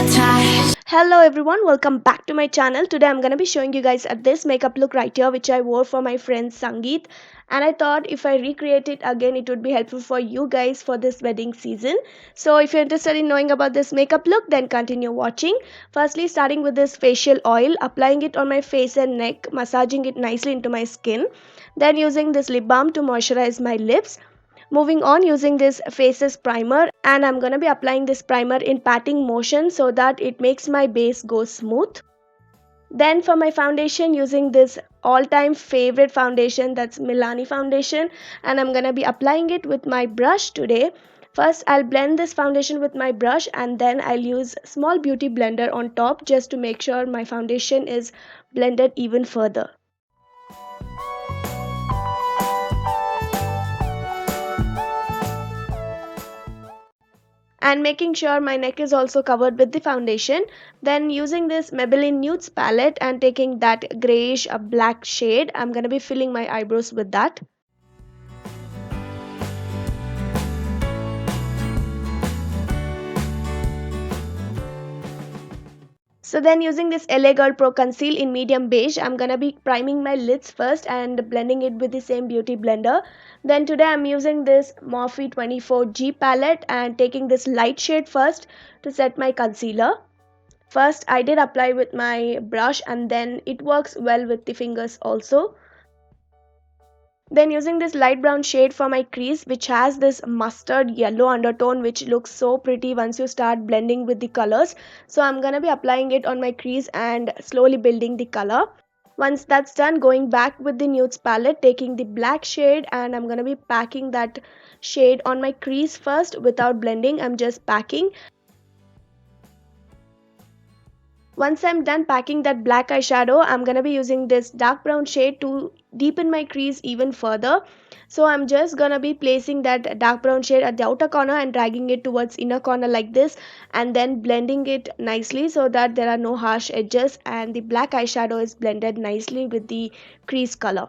attached. Hello everyone, welcome back to my channel. Today I'm gonna be showing you guys this makeup look right here, which I wore for my friend Sangeet, and I thought if I recreate it again it would be helpful for you guys for this wedding season. So if you're interested in knowing about this makeup look, then continue watching. Firstly, starting with this facial oil, applying it on my face and neck, massaging it nicely into my skin, then using this lip balm to moisturize my lips. Moving on, using this faces primer, and I'm gonna be applying this primer in patting motion so that it makes my base go smooth. Then for my foundation, using this all-time favorite foundation, that's Milani foundation, and I'm gonna be applying it with my brush today. First I'll blend this foundation with my brush, and then I'll use small beauty blender on top just to make sure my foundation is blended even further. And making sure my neck is also covered with the foundation. Then using this Maybelline Nudes palette and taking that grayish black shade, I'm gonna be filling my eyebrows with that. So then using this LA Girl Pro Conceal in medium beige, I'm gonna be priming my lids first and blending it with the same beauty blender. Then today I'm using this Morphe 24G palette and taking this light shade first to set my concealer. First I did apply with my brush, and then it works well with the fingers also. Then using this light brown shade for my crease, which has this mustard yellow undertone which looks so pretty once you start blending with the colors. So I'm gonna be applying it on my crease and slowly building the color. Once that's done, going back with the nudes palette, taking the black shade, and I'm gonna be packing that shade on my crease first without blending. I'm just packing. Once I'm done packing that black eyeshadow, I'm gonna be using this dark brown shade to deepen my crease even further. So I'm just gonna be placing that dark brown shade at the outer corner and dragging it towards inner corner like this, and then blending it nicely so that there are no harsh edges and the black eyeshadow is blended nicely with the crease color.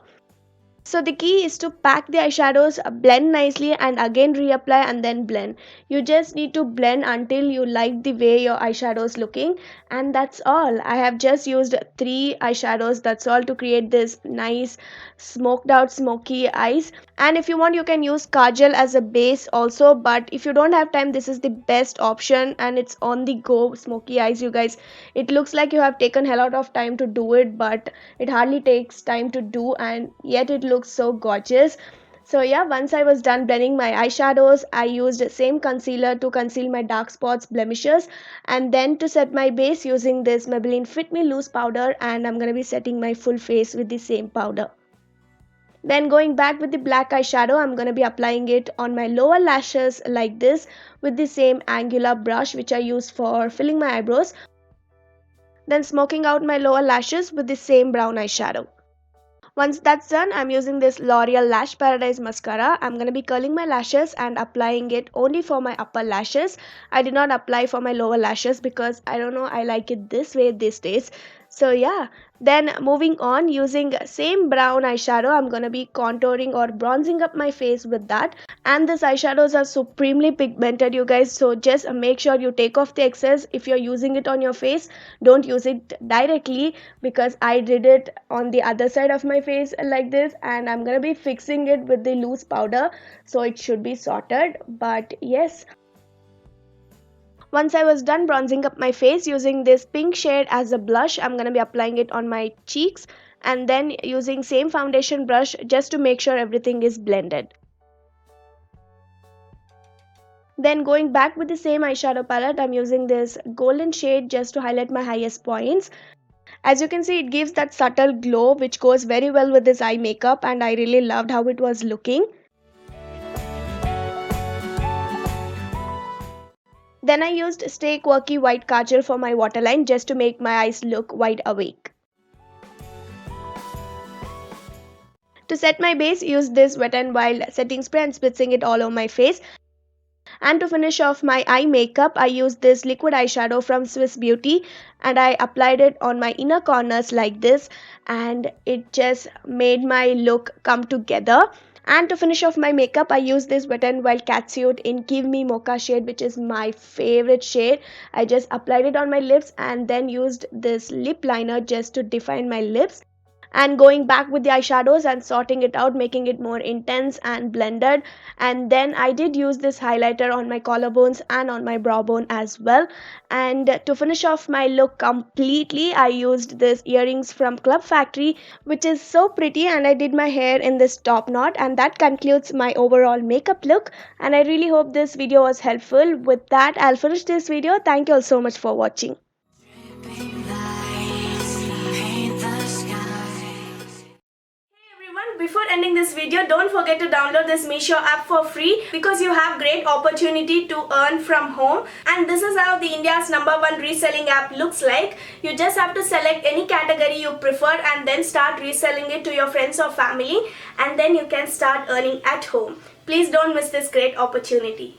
So the key is to pack the eyeshadows, blend nicely, and again reapply and then blend. You just need to blend until you like the way your eyeshadow is looking, and that's all. I have just used 3 eyeshadows, that's all, to create this nice smoked out smoky eyes. And if you want, you can use kajal as a base also, but if you don't have time, this is the best option, and it's on the go smoky eyes, you guys. It looks like you have taken a lot of time to do it, but it hardly takes time to do, and yet it looks so gorgeous. So yeah, once I was done blending my eyeshadows, I used same concealer to conceal my dark spots, blemishes, and then to set my base using this Maybelline Fit Me Loose powder, and I'm going to be setting my full face with the same powder. Then going back with the black eyeshadow, I'm going to be applying it on my lower lashes like this with the same angular brush which I use for filling my eyebrows. Then smoking out my lower lashes with the same brown eyeshadow. Once that's done, I'm using this L'Oreal Lash Paradise mascara. I'm going to be curling my lashes and applying it only for my upper lashes. I did not apply for my lower lashes because I don't know, I like it this way these days. So yeah, then moving on, using same brown eyeshadow, I'm going to be contouring or bronzing up my face with that. And these eyeshadows are supremely pigmented, you guys, so just make sure you take off the excess. If you're using it on your face, don't use it directly, because I did it on the other side of my face like this, and I'm gonna be fixing it with the loose powder, so it should be sorted. But yes, once I was done bronzing up my face using this pink shade as a blush, I'm gonna be applying it on my cheeks, and then using same foundation brush just to make sure everything is blended. Then going back with the same eyeshadow palette, I'm using this golden shade just to highlight my highest points. As you can see, it gives that subtle glow which goes very well with this eye makeup, and I really loved how it was looking. Then I used Stay Quirky white kajal for my waterline just to make my eyes look wide awake. To set my base, use this Wet n Wild setting spray and spritzing it all over my face. And to finish off my eye makeup, I used this liquid eyeshadow from Swiss Beauty, and I applied it on my inner corners like this, and it just made my look come together. And to finish off my makeup, I use this Wet n Wild CATSUIT in Give Me Mocha shade, which is my favorite shade. I just applied it on my lips and then used this lip liner just to define my lips, and going back with the eyeshadows and sorting it out, making it more intense and blended. And then I did use this highlighter on my collarbones and on my brow bone as well. And to finish off my look completely, I used this earrings from Club Factory, which is so pretty, and I did my hair in this top knot. And that concludes my overall makeup look, and I really hope this video was helpful. With that, I'll finish this video. Thank you all so much for watching. Before ending this video, don't forget to download this Meesho app for free, because you have great opportunity to earn from home. And this is how the India's #1 reselling app looks like. You just have to select any category you prefer and then start reselling it to your friends or family, and then you can start earning at home. Please don't miss this great opportunity.